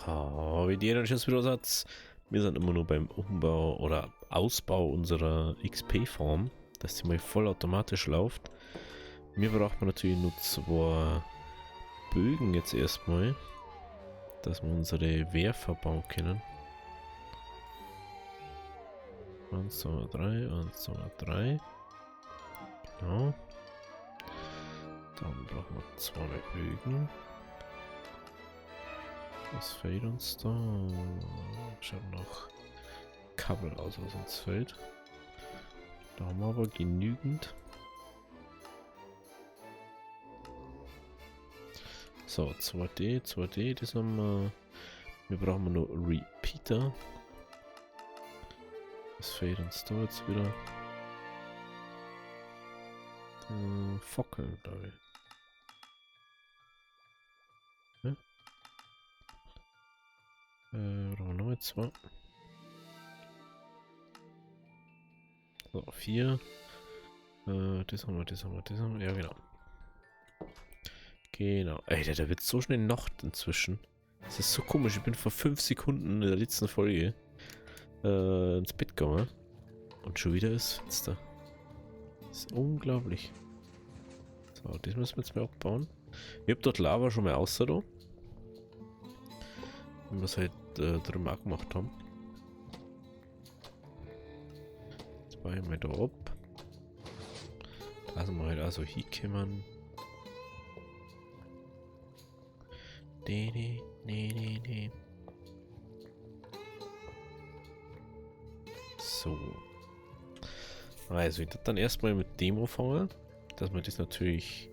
wie die Energiesatz. Wir sind immer nur beim Umbau oder Ausbau unserer XP-Farm, dass die mal vollautomatisch läuft. Mir braucht man natürlich nur 2 Bögen jetzt erstmal, dass wir unsere Werfer bauen können. 1, 2, 3, 1, 2, 3. Genau. Dann brauchen wir 2 Bögen. Was fehlt uns da? Schaut noch Kabel aus, was uns fehlt. Da haben wir aber genügend. So, 2D, das haben wir. Wir brauchen nur Repeater. Was fehlt uns da jetzt wieder? Fackeln, glaube ich. Ja? Brauchen wir noch 2. So, 4. Das haben wir. Ja, genau. Genau. Ey, da wird so schnell Nacht inzwischen. Das ist so komisch. Ich bin vor 5 Sekunden in der letzten Folge ins Bett gegangen. Und schon wieder ist Fenster. Das ist unglaublich. So, das müssen wir jetzt mal abbauen. Ich habe dort Lava schon mal außer da. Wenn wir es halt drüben auch gemacht haben. Jetzt baue ich mal da ab. Da sind wir halt also hinkommen. Nee. So. Also, ich würde dann erstmal mit Demo fangen, dass wir das natürlich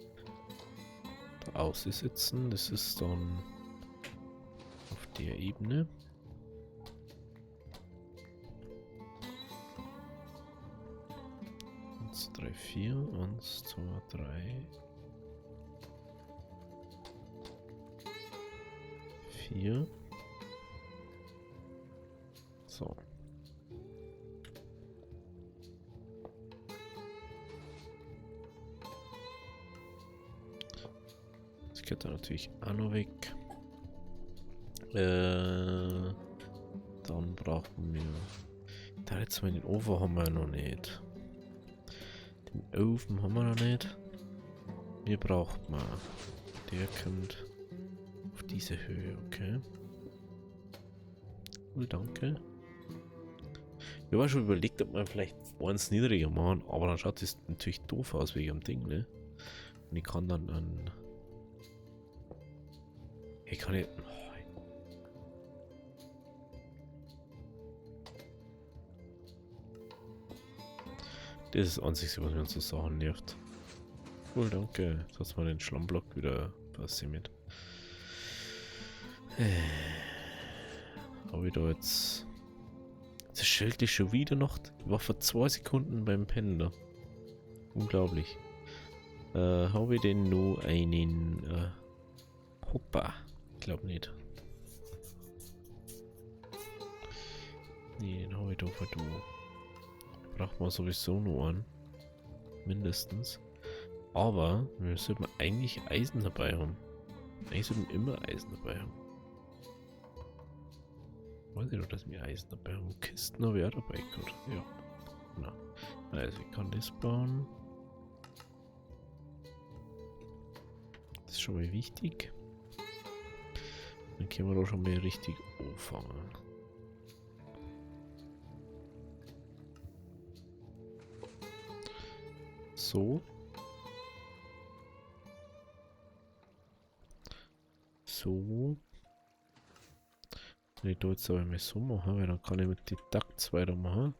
da aussitzen. Das ist dann auf der Ebene. Eins, 3, 4, 1, 2, 3, 4. So. Das geht dann natürlich auch noch weg. Dann brauchen wir. Da jetzt mal den Ofen haben wir noch nicht. Den Ofen haben wir noch nicht. Hier braucht man. Der kommt auf diese Höhe, okay. Cool, danke. Ich habe schon überlegt, ob man vielleicht eins niedriger machen, aber dann schaut es natürlich doof aus wegen dem Ding, ne? Und ich kann dann an. Ich kann nicht. Das ist das Einzige, was mir an so Sachen nervt. Cool, danke. Jetzt hat mal den Schlammblock wieder passiert mit. Habe ich da jetzt. Das Schild ist schon wieder noch. Ich war vor 2 Sekunden beim Pennen da. Unglaublich. Habe ich denn nur einen. Hoppa. Ich glaube nicht. Nee, den habe ich da für du. Braucht man sowieso nur einen. Mindestens. Aber wir sollten eigentlich Eisen dabei haben. Eigentlich sollten wir immer Eisen dabei haben. Weiß ich doch, dass wir Eisen dabei haben. Kisten habe ich auch dabei gehabt. Ja. Genau. Also ich kann das bauen. Das ist schon mal wichtig. Dann können wir doch schon mal richtig anfangen. So. So. Wenn ich da jetzt aber mal so machen, weil dann kann ich mit den Ducts weitermachen.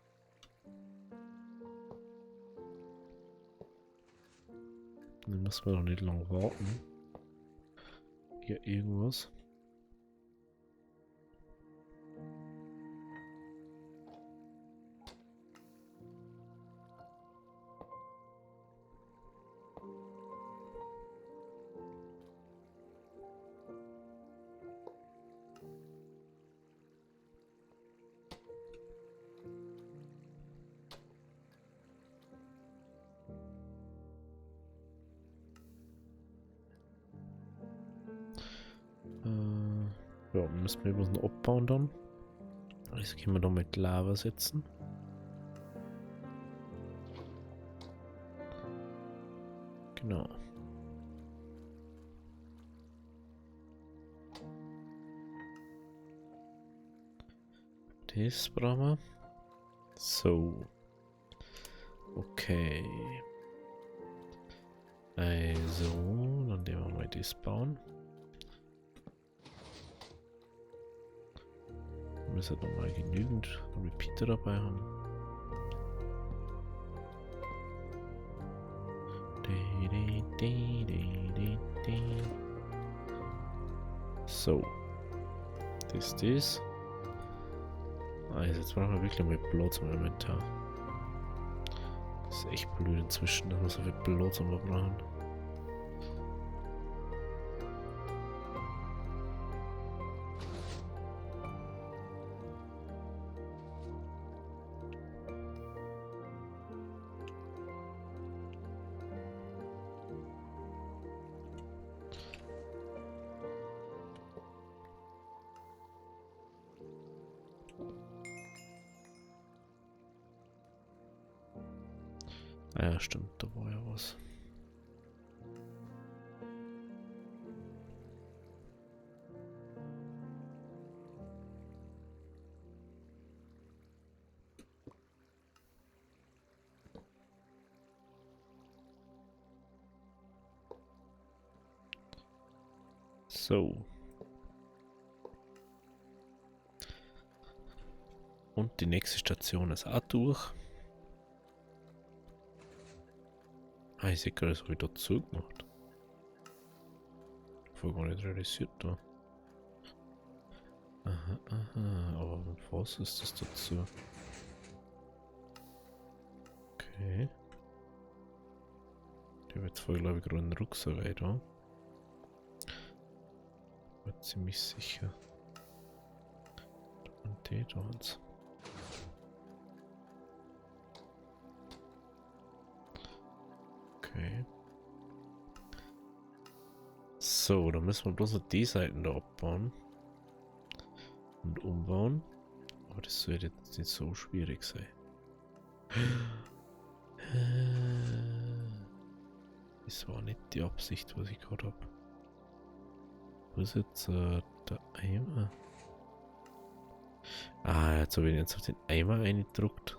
Dann müssen wir noch nicht lang warten. Hier irgendwas. Ja, müssen wir was noch abbauen dann. Jetzt können wir da mit Lava setzen. Genau. Das brauchen wir. So. Okay. Also, dann nehmen wir mal das bauen. Wir müssen noch mal genügend Repeater dabei haben. So. Das. Also jetzt brauchen wir wirklich mal Platz im Inventar. Das ist echt blöd inzwischen, dass wir so viel Platz brauchen. Ah ja, stimmt, da war ja was. So. Und die nächste Station ist auch durch. Ah, ich sehe gerade, das habe ich da zugemacht. Voll gar nicht realisiert da. Aha, aha. Aber was ist das dazu? Okay. Der wird voll, glaube ich, gerade einen Rucksack rein da. War ziemlich sicher. Und die da uns. Okay. So, dann müssen wir bloß noch die Seiten da abbauen. Und umbauen. Aber das sollte jetzt nicht so schwierig sein. Das war nicht die Absicht, was ich gerade habe. Wo ist jetzt der Eimer? Ah, jetzt habe ich jetzt auf den Eimer reingedruckt.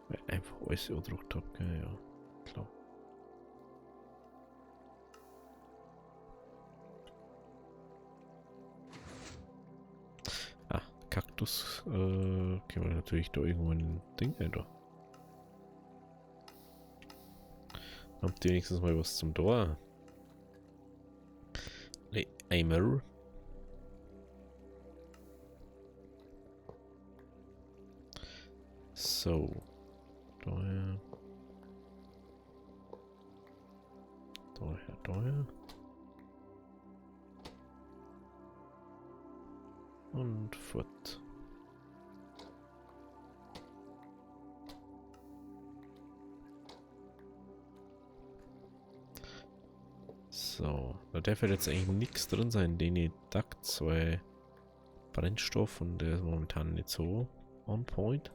Weil ich einfach alles gedruckt habe, gell? Ja, klar. Ah, Kaktus. Können wir natürlich da irgendwo ein Ding rein da. Habt ihr wenigstens mal was zum Tor? Ne, Eimer. So. Daher. Daher. Und fort. So, da darf jetzt eigentlich nichts drin sein. Den Takt 2 Brennstoff und der ist momentan nicht so on point.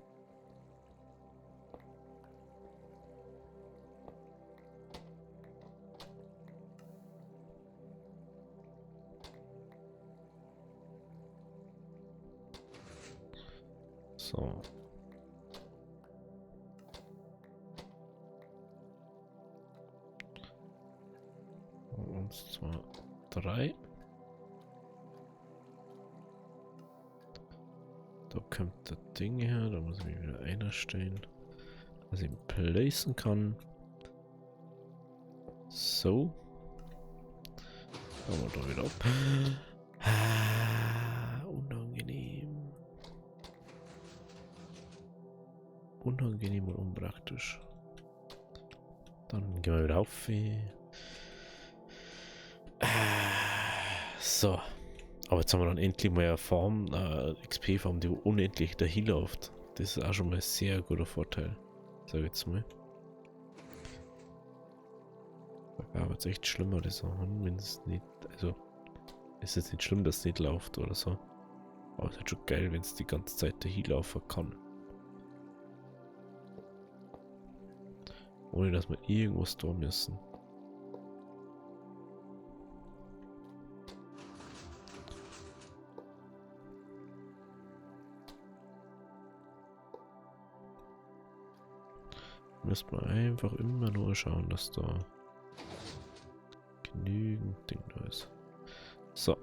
So. Eins, zwei, drei. Da kommt das Ding her, da muss ich mich wieder einstellen, dass ich ihn placen kann. So. Machen wir da wieder ab. Unangenehm. Unangenehm und unpraktisch. Dann gehen wir wieder auf. So. Aber jetzt haben wir dann endlich mal eine Farm, XP-Farm, die unendlich dahin läuft. Das ist auch schon mal ein sehr guter Vorteil. Sag ich jetzt mal. Da gab es echt schlimmere Sachen, wenn es nicht. Also. ist jetzt nicht schlimm, dass es nicht läuft oder so. Aber es ist schon geil, wenn es die ganze Zeit dahin laufen kann. Ohne dass wir irgendwas tun müssen. Müssen wir einfach immer nur schauen, dass da genügend Ding da ist. So.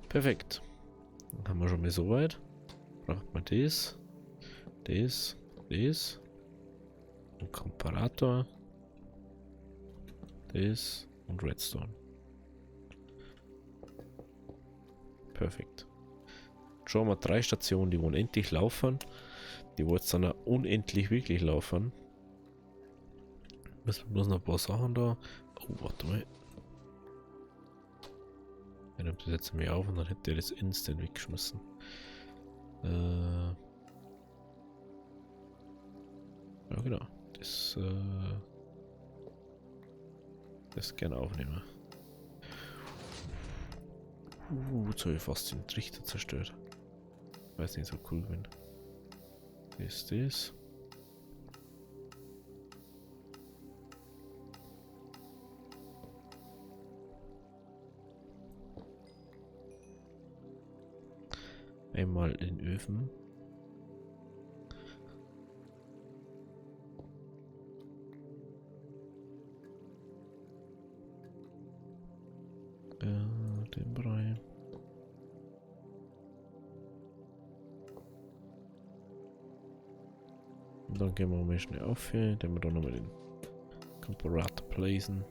Perfekt. Dann haben wir schon mal so weit. Braucht man das, das, das. Ein Komparator. Das und Redstone. Perfekt. Schauen wir 3 Stationen, die unendlich laufen. Die wollen jetzt dann auch unendlich wirklich laufen. Müssen wir bloß noch ein paar Sachen da. Oh, warte mal. Ich nehme das jetzt mal auf und dann hätte er das instant weggeschmissen. Ja genau. Das gerne aufnehmen. Jetzt habe ich fast den Trichter zerstört. Weiß nicht, so cool bin. Das. Einmal in den Öfen. Den Brei. Und dann gehen wir mal schnell auf hier, den wir dann nochmal den Komparator placen.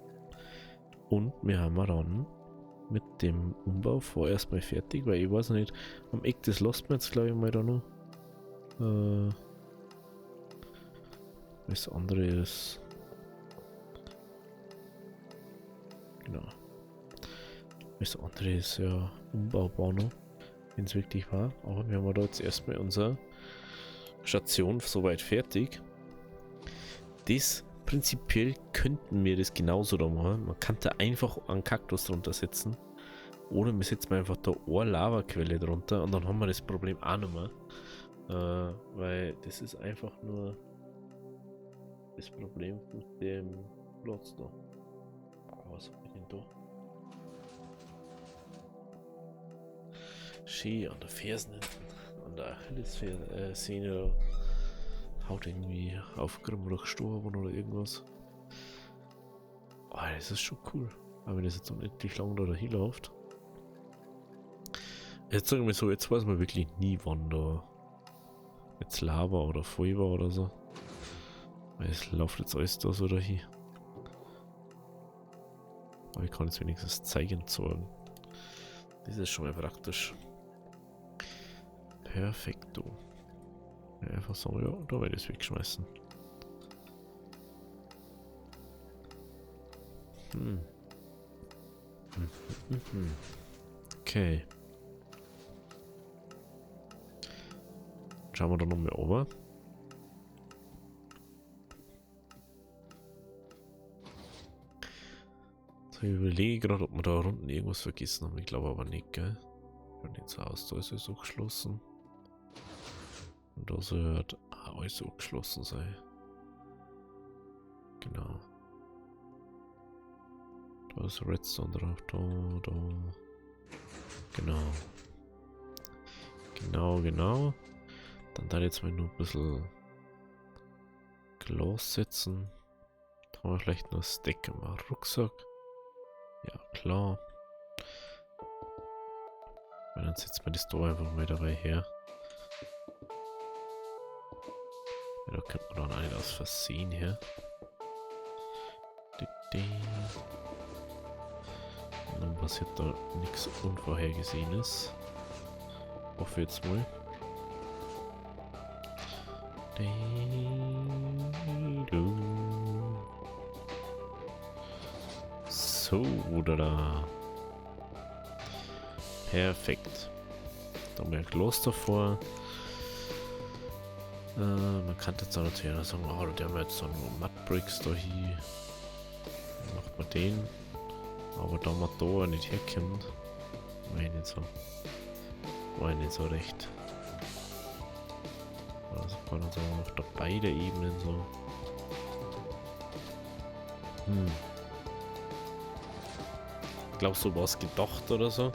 Und wir haben dann mit dem Umbau vorerst mal fertig, weil ich weiß nicht, am Eck das lassen wir jetzt glaube ich mal da noch. Das andere ist. Genau. Das andere ist ja umbaubar noch, wenn es wirklich war. Aber wir haben da jetzt erstmal unsere Station soweit fertig. Das prinzipiell könnten wir das genauso da machen. Man kann da einfach einen Kaktus drunter setzen. Oder wir setzen einfach da eine Lavaquelle drunter und dann haben wir das Problem auch nicht mehr. Weil das ist einfach nur das Problem mit dem Platz da. Was haben wir denn da? Schön an der Fersen hinten, an der Achillessehne haut irgendwie auf Grimmrach gestorben oder irgendwas. Oh, das ist schon cool. Aber wenn das jetzt unendlich lang da dahin läuft. Jetzt sagen wir so, jetzt weiß man wirklich nie, wann da jetzt Lava oder voll war oder so. Weil es läuft jetzt alles da so dahin. Aber ich kann jetzt wenigstens zeigen zeigen. Das ist schon mal praktisch. Perfekto. Ja, einfach sagen, ja, da werde ich es wegschmeißen. Okay. Schauen wir da noch mal over. So, ich überlege gerade, ob wir da unten irgendwas vergessen haben. Ich glaube aber nicht, gell? Schaut nicht so aus, da ist es auch geschlossen. Und da sollte alles auch geschlossen sein. Genau. Da ist Redstone drauf, da. Genau. Dann da jetzt mal nur ein bisschen Glas setzen. Da haben wir vielleicht noch ein Stack im Rucksack. Ja, klar. Und dann setzen wir das da einfach mal dabei her. Ja, da könnte man dann nicht aus Versehen her. Und dann passiert da nichts Unvorhergesehenes. Hoffe jetzt mal. So, oder da. Perfekt. Da haben wir ein Glas davor. Man kann jetzt auch natürlich auch sagen, oh, der haben wir jetzt so einen Mudbricks da hier. Dann macht man den. Aber da man da nicht herkommt, war ich nicht so. War ich nicht so recht. Also kann man sagen, auf der beide Ebenen so. Glaubst du, was gedacht oder so?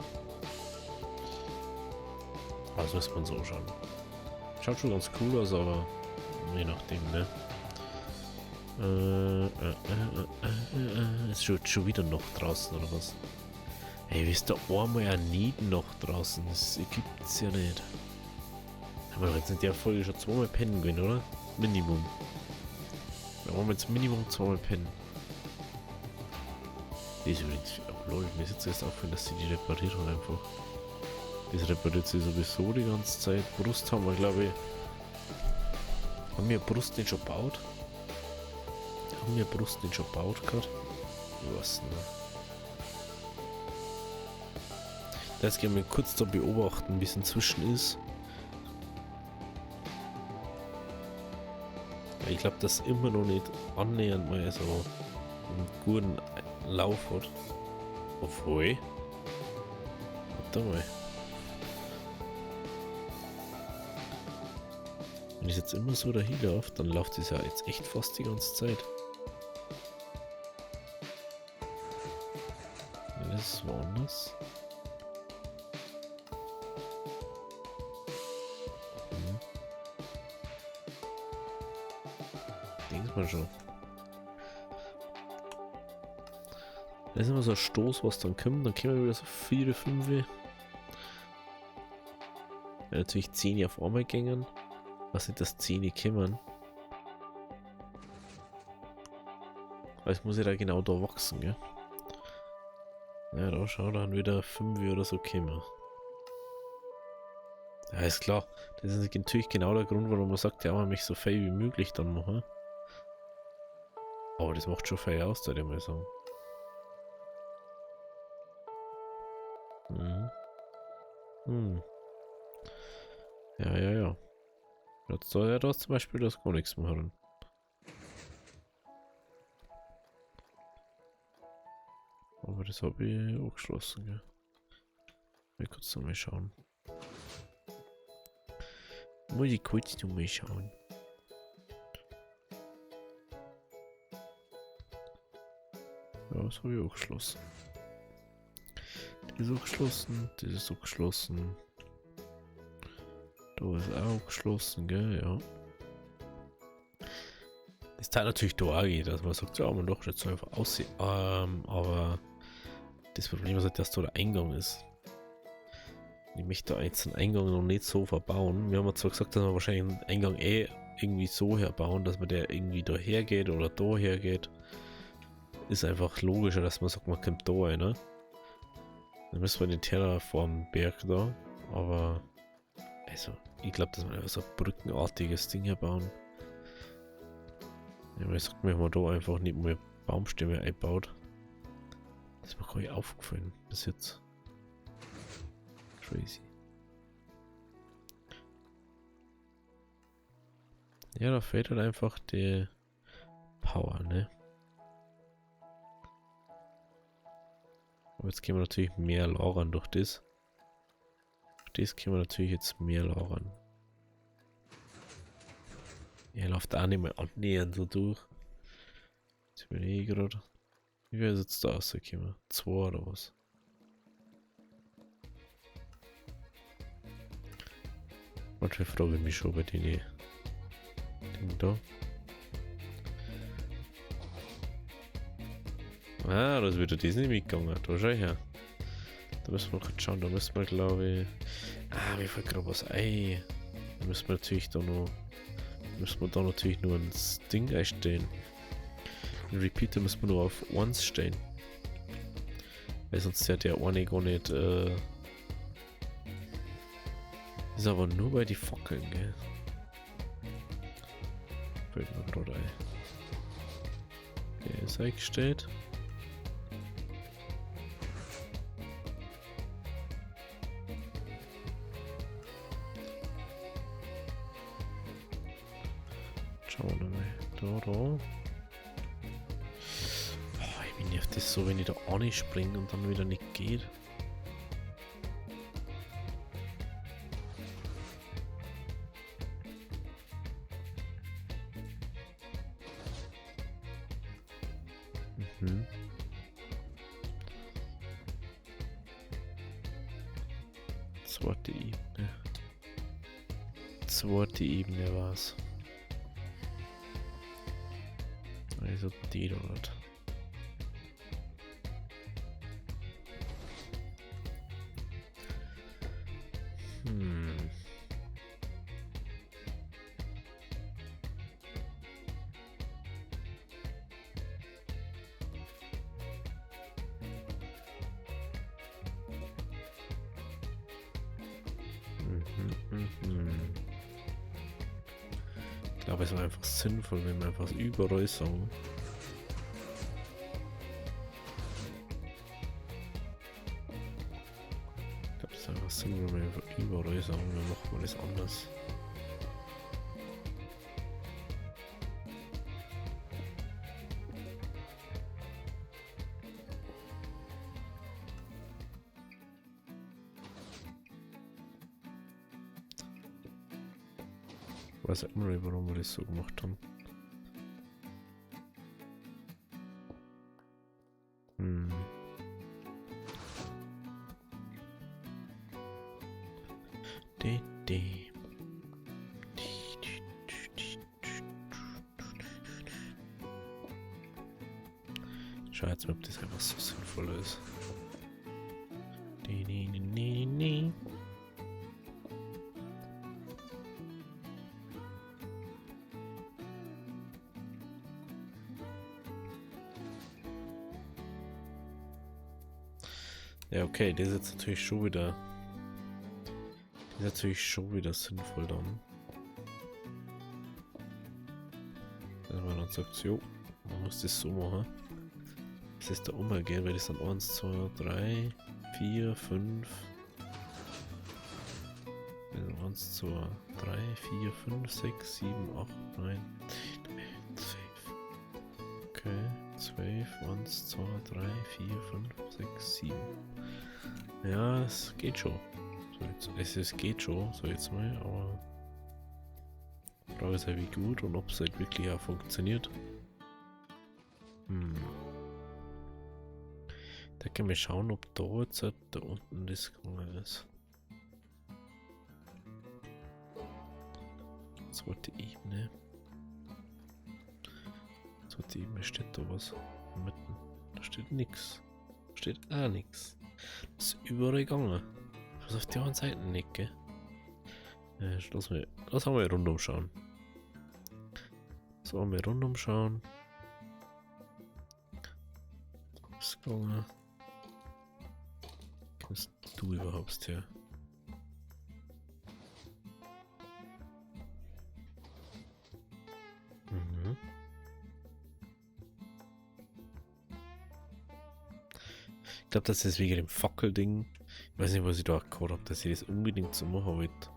Also muss man so schauen. Schaut schon ganz cool aus, aber je nachdem, ne? Es schaut schon wieder noch draußen oder was? Ey, wie ist da einmal ein Nieden noch draußen? Das gibt's ja nicht. Aber jetzt sind der Folge schon zweimal pennen gewesen, oder? Minimum. Da wollen wir jetzt Minimum zweimal pennen. Die ist übrigens, oh lol, mir ist jetzt erst aufgefallen, dass sie die repariert haben einfach. Das repariert sie sowieso die ganze Zeit. Brust haben wir, glaube ich. Haben wir Brust nicht schon gebaut? Haben wir Brust nicht schon gebaut gerade? Ich weiß nicht. Das können wir kurz da beobachten, wie es inzwischen ist. Ich glaube, dass immer noch nicht annähernd mal so einen guten Lauf hat. Obwohl. Warte mal. Wenn ich jetzt immer so dahin laufe, dann läuft es ja jetzt echt fast die ganze Zeit. Ja, das ist woanders. Denkst mal schon. Das ist immer so ein Stoß, was dann kommt, dann kommen wir wieder so 4, 5. Ja, natürlich 10 auf einmal gängen. Was sind das 10 kommen? Weil es muss ja da genau da wachsen, gell? Ja, da schau dann wieder 5 oder so kommen. Ja, ist klar. Das ist natürlich genau der Grund, warum man sagt, ja, man möchte so viel wie möglich dann machen. Aber das macht schon viel aus, würde ich mal sagen. Ja, ja, ja. Jetzt soll ja das zum Beispiel das gar nichts machen. Aber das habe ich auch geschlossen, gell? Mal kurz noch mal schauen. Muss ich kurz noch mal schauen. Ja, das habe ich auch geschlossen. Das ist auch geschlossen, das ist auch geschlossen. Da ist auch geschlossen, gell, ja. Das ist natürlich da auch geht, dass man sagt, ja, man doch jetzt einfach aussehen. Aber das Problem ist halt, dass da der Eingang ist. Ich möchte da jetzt den Eingang noch nicht so verbauen. Wir haben zwar gesagt, dass wir wahrscheinlich den Eingang irgendwie so herbauen, dass man der irgendwie da hergeht oder da hergeht. Ist einfach logischer, dass man sagt, man kommt da rein, ne? Dann müssen wir den Terraform-Berg da, aber also, ich glaube, dass wir einfach so ein brückenartiges Ding hier bauen. Ja, ich sag mir, wenn man da einfach nicht mehr Baumstämme einbaut. Das ist mir gar nicht aufgefallen bis jetzt. Crazy. Ja, da fehlt halt einfach die Power, ne? Aber jetzt können wir natürlich mehr lagern durch das. Durch das können wir natürlich jetzt mehr lagern. Er läuft auch nicht mehr annähernd so durch. Jetzt überlege ich gerade. Wie viel ist jetzt da rausgekommen? 2 oder was? Manchmal frage ich mich schon bei den Ding da. Ah, da ist wieder das nicht mitgegangen. Da schau her. Da müssen wir noch schauen, da müssen wir glaube ich. Ah, mir fällt gerade was ein. Da müssen wir natürlich da noch. Müssen wir da natürlich nur ein Ding einstellen. Den Repeater müssen wir nur auf 1 stellen. Weil sonst hat der eine gar nicht. Ist aber nur bei die Fackeln, gell? Fällt mir gerade ein. Okay, ist eingestellt. Schauen wir mal. Da. Boah, ich bin nervt das so, wenn ich da springe und dann wieder nicht geht? Mhm. Zweite Ebene. Zweite Ebene war's. Also die dort. Ich glaube, es war einfach sinnvoll, wenn wir einfach überall sagen. Ich glaube, es ist einfach sinnvoll, wenn wir einfach überall sagen, dann machen wir das anders. Ich weiß immer nicht, warum wir das so gemacht haben. Schau jetzt mal, ob das einfach so sinnvoll ist. Ja, okay, das ist jetzt natürlich schon wieder. Das ist natürlich schon wieder sinnvoll dann. Wenn man dann sagt, jo, man muss das so machen. Das ist da umgehen, weil das sind 1, 2, 3, 4, 5. 1, 2, 3, 4, 5, 6, 7, 8, 9, 10, 11, 12. Okay, 12, 1, 2, 3, 4, 5, 6, 7. Ja, es geht schon. So jetzt, es geht schon, so jetzt mal, aber die Frage ist halt wie gut und ob es halt wirklich auch funktioniert. Da können wir schauen, ob da jetzt halt da unten das gegangen ist. Zweite Ebene. Zweite Ebene steht da was mitten. Da steht nix. Steht auch nix. Das ist überall gegangen. Was auf die anderen Seiten nicht, gell? Lass mal rundum schauen. So, mal rundum schauen. Was ist gegangen? Was du überhaupt her? Ich glaube, das ist wegen dem Fackelding. Ich weiß nicht, was ich da gehört habe, dass ich das unbedingt so machen wollte.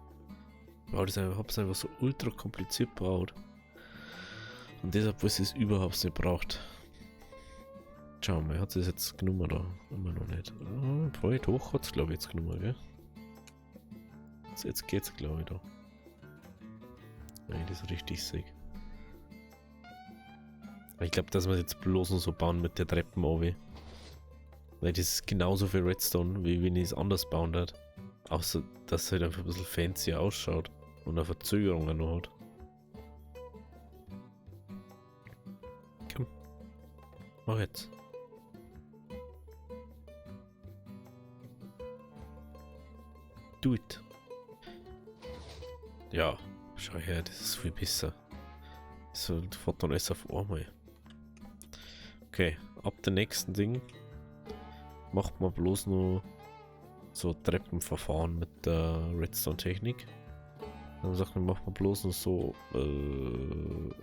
Ich habe es einfach so ultra kompliziert gebaut. Und deshalb, was es überhaupt nicht braucht. Schauen wir, hat es jetzt genommen da? Immer noch nicht. Voll hoch hat es, glaube ich, jetzt genommen, gell? Jetzt geht's, glaube ich, da. Wenn ich das richtig sehe. Ich glaube, dass wir es jetzt bloß noch so bauen mit der Treppen runter. Weil das ist genauso viel Redstone, wie wenn ich es anders bauen würde. Außer, dass es halt einfach ein bisschen fancy ausschaut und eine Verzögerung noch hat. Komm. Mach jetzt. Do it. Ja, schau her, das ist viel besser. So, fährt dann alles auf einmal. Okay, ab dem nächsten Ding macht man bloß nur so Treppenverfahren mit der Redstone-Technik. Dann sagt man, macht man bloß nur so,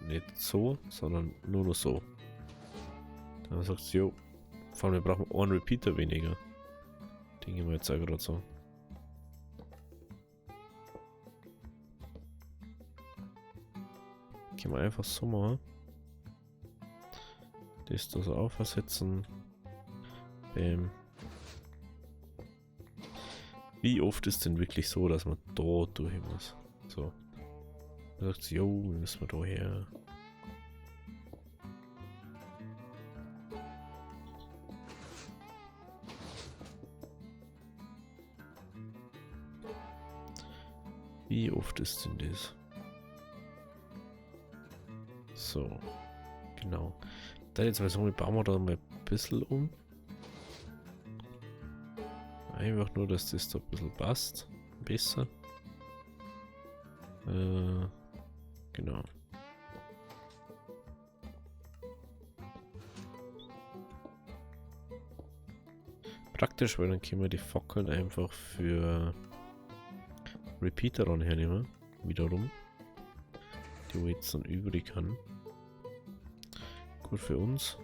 nicht so, sondern nur noch so. Dann sagt sie, jo, vor allem wir brauchen einen Repeater weniger. Den gehen wir jetzt auch gerade so. Können wir einfach so machen. Das da so aufsetzen. Wie oft ist denn wirklich so, dass man da durch muss? So. Da sagt sie, jo, müssen wir da her. Wie oft ist denn das? So. Genau. Dann jetzt mal so, bauen wir da mal ein bisschen um. Einfach nur, dass das da ein bisschen passt. Besser. Genau. Praktisch, weil dann können wir die Fackeln einfach für Repeater hernehmen. Wiederum. Die wir jetzt dann übrig haben. Gut für uns.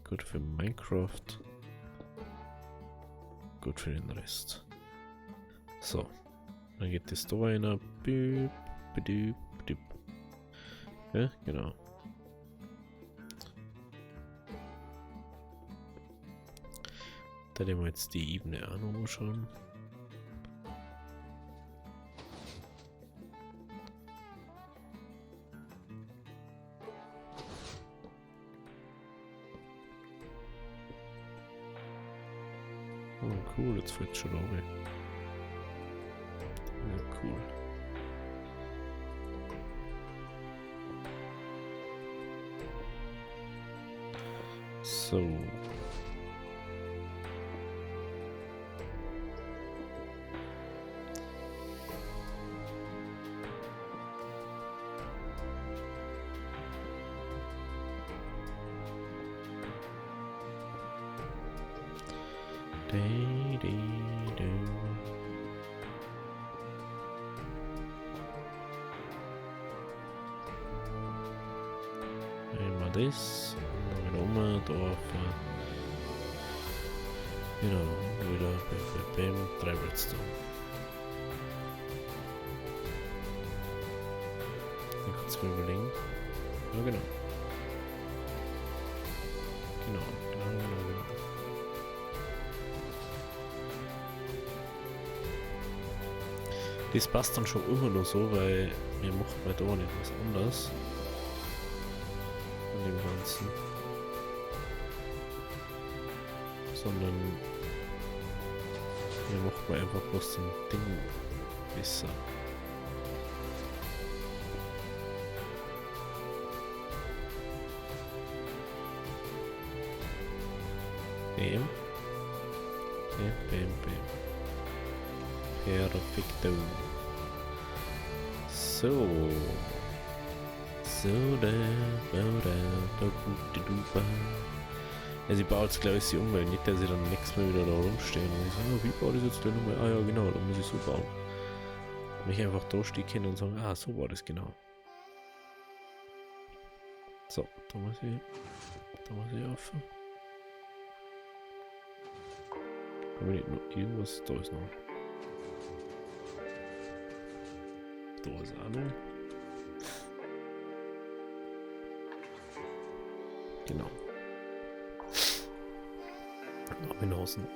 Gut für Minecraft. Gut für den Rest. So. Dann geht das da rein. Ja, genau. Da nehmen wir jetzt die Ebene auch nochmal schauen. Oh, cool, jetzt fällt es schon runter. Ja, cool. So. Einmal das, wieder umlaufen. Genau, wieder bam, 3 Redstone. Dann kurz mal überlegen. Ja, genau. Genau. Das passt dann schon immer nur so, weil wir machen bei da nicht was anderes. Von dem Ganzen. Sondern wir machen einfach bloß den Ding besser. Bam. Bam. Perfekto. So. Also ich baue jetzt glaube ich sie um, weil nicht, dass ich dann nächstes Mal wieder da rumstehen und sagen, oh, wie baue ich das jetzt gleich nochmal? Ah ja genau, dann muss ich so bauen. Wenn ich einfach da stehen und sagen, ah so war das genau. So, da muss ich auf. Aber nicht nur irgendwas, da ist noch. Da ist auch noch. Genau. Noch in außen.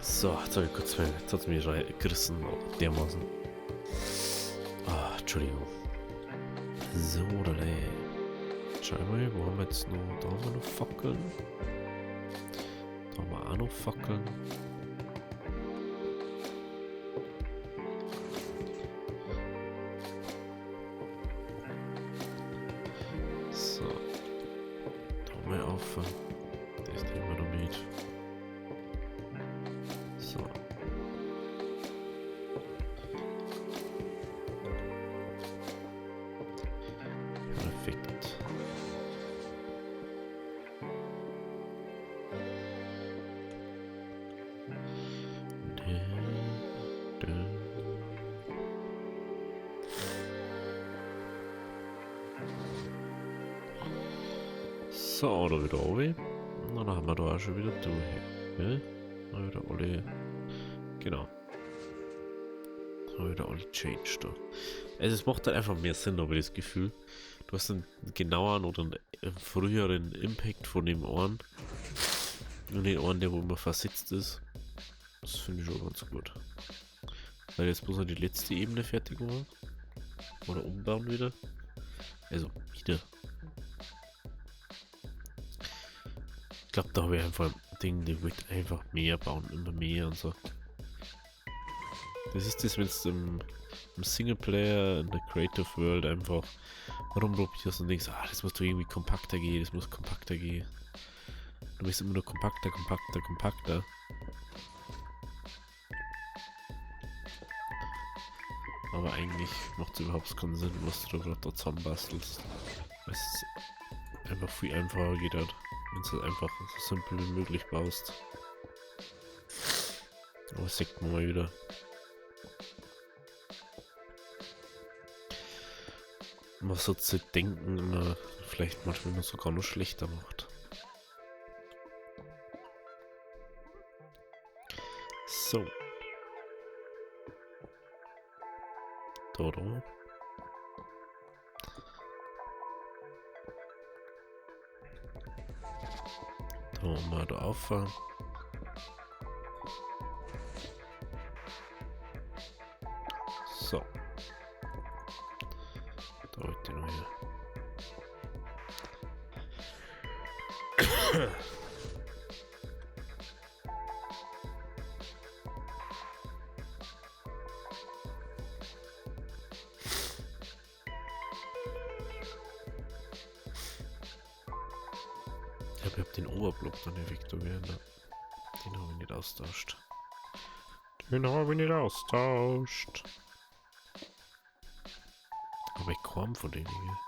So, jetzt habe ich kurz mal, jetzt hat es mich gerissen, dermaßen. Ah, Entschuldigung. So, oder schau mal, wo haben wir jetzt noch? Da haben wir noch Fackeln. Da haben wir auch noch Fackeln. So. Da haben wir auf. Das nehmen wir noch mit. So. Perfekt. So, da wieder oben. Und dann haben wir da auch schon wieder durch. Ja? Dann wieder alle. Genau. Dann wieder alle Change da. Also es macht halt einfach mehr Sinn, habe ich das Gefühl. Du hast einen genaueren oder einen früheren Impact von dem Ohren. Und den Ohren, der wo immer versetzt ist. Das finde ich schon ganz gut. Weil jetzt muss er die letzte Ebene fertig machen. Oder umbauen wieder. Also wieder. Ich glaube, da habe ich einfach ein Ding, der wird einfach mehr bauen, immer mehr und so. Das ist das, wenn du im Singleplayer, in der Creative World einfach rumprobierst und denkst, das muss doch irgendwie kompakter gehen, das muss kompakter gehen. Du bist immer nur kompakter, kompakter, kompakter. Aber eigentlich macht es überhaupt keinen Sinn, was du da gerade da zusammenbastelst. Weil es einfach viel einfacher geht halt, wenn du es einfach so simpel wie möglich baust. Aber das sieht man mal wieder. Was so zu denken immer vielleicht manchmal noch sogar noch schlechter macht. So. Da. Da mal da auffahren. So. Da heute noch hier. Ich habe den Oberblock dann effektuiert. Den habe ich nicht austauscht. Aber ich komme von denen hier.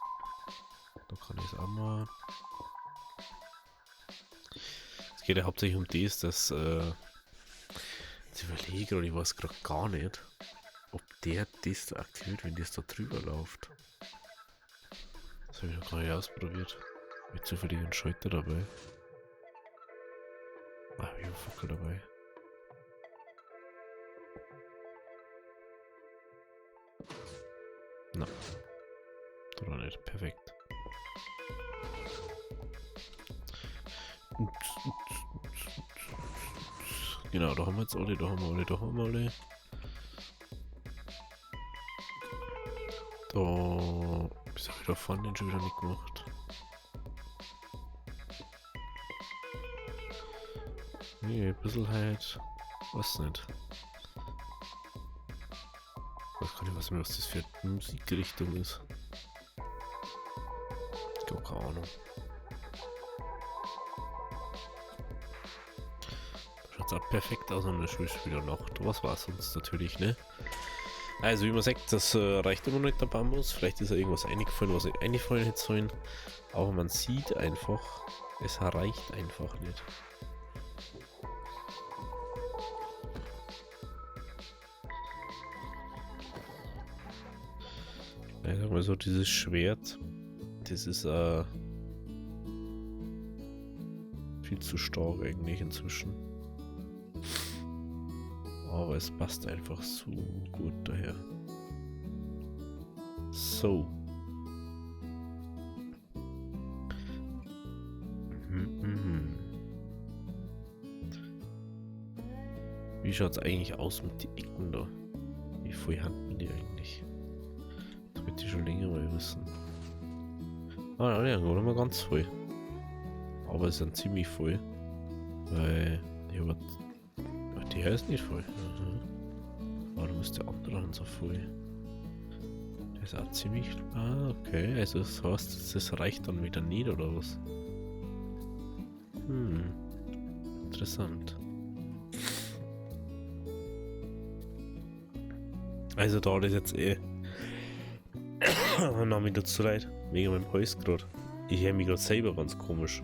Da kann ich es auch mal. Es geht ja hauptsächlich um das, dass ich überlege, oder ich weiß gerade gar nicht, ob der das aktiviert, wenn das da drüber läuft. Das habe ich noch gar nicht ausprobiert. Mit zufällig einen Schalter dabei. Ah, ich habe einen Fackel dabei. Na. Oder nicht. Perfekt. Genau, da haben wir jetzt alle, da haben wir alle, da haben wir alle. Da. Wieso habe ich da vorne den schon wieder nicht gemacht? Nee, ein bisschen halt. Was nicht. Ich weiß gar nicht, was das für eine Musikrichtung ist. Ich habe keine Ahnung. Da schaut es auch perfekt aus an der Schulspielernacht. Was war es sonst natürlich, ne? Also wie man sagt, das reicht immer noch nicht der Bambus. Vielleicht ist ja irgendwas eingefallen, was eingefallen hätte sollen. Aber man sieht einfach, es reicht einfach nicht. Ich sag mal so, dieses Schwert, das ist viel zu stark eigentlich inzwischen. Aber es passt einfach so gut daher. So. Wie schaut es eigentlich aus mit den Ecken da? Wie voll hatten die eigentlich? Das wird die schon länger mal wissen. Ah ja, gar nicht mal ganz voll. Aber es sind ziemlich voll. Weil der ist nicht voll. Aber du musst der andere so voll. Der ist auch ziemlich. Ah, okay. Also das heißt, das reicht dann wieder nicht, oder was? Interessant. Also da das jetzt na, mir tut's so leid. Wegen meinem Hals gerade. Ich höre mich gerade selber ganz komisch.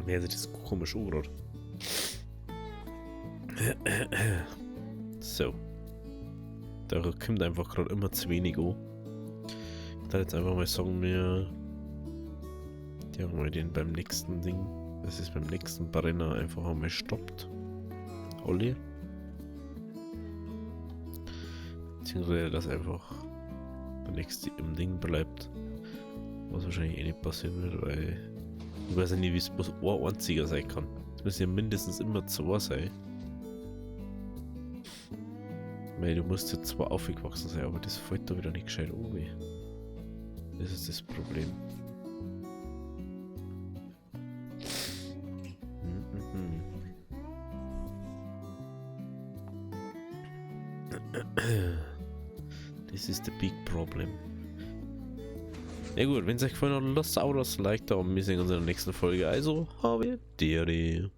Mir hört sich das komisch an gerade. So. Da kommt einfach gerade immer zu wenig an. Ich würde jetzt einfach mal sagen, wir Ja, wenn man den beim nächsten Ding, das ist beim nächsten Brenner einfach einmal stoppt. Olli. Beziehungsweise, dass einfach der nächste im Ding bleibt. Was wahrscheinlich eh nicht passieren wird, weil ich weiß ja nicht, wie es bloß ein einziger sein kann. Es müssen ja mindestens immer zwei sein. Weil du musst ja zwar aufgewachsen sein, aber das fällt da wieder nicht gescheit oben. Das ist das Problem. Das ist the big problem. Ja gut, wenn es euch gefallen hat, lasst auch das Like da und wir sehen uns in der nächsten Folge. Also, habe dir.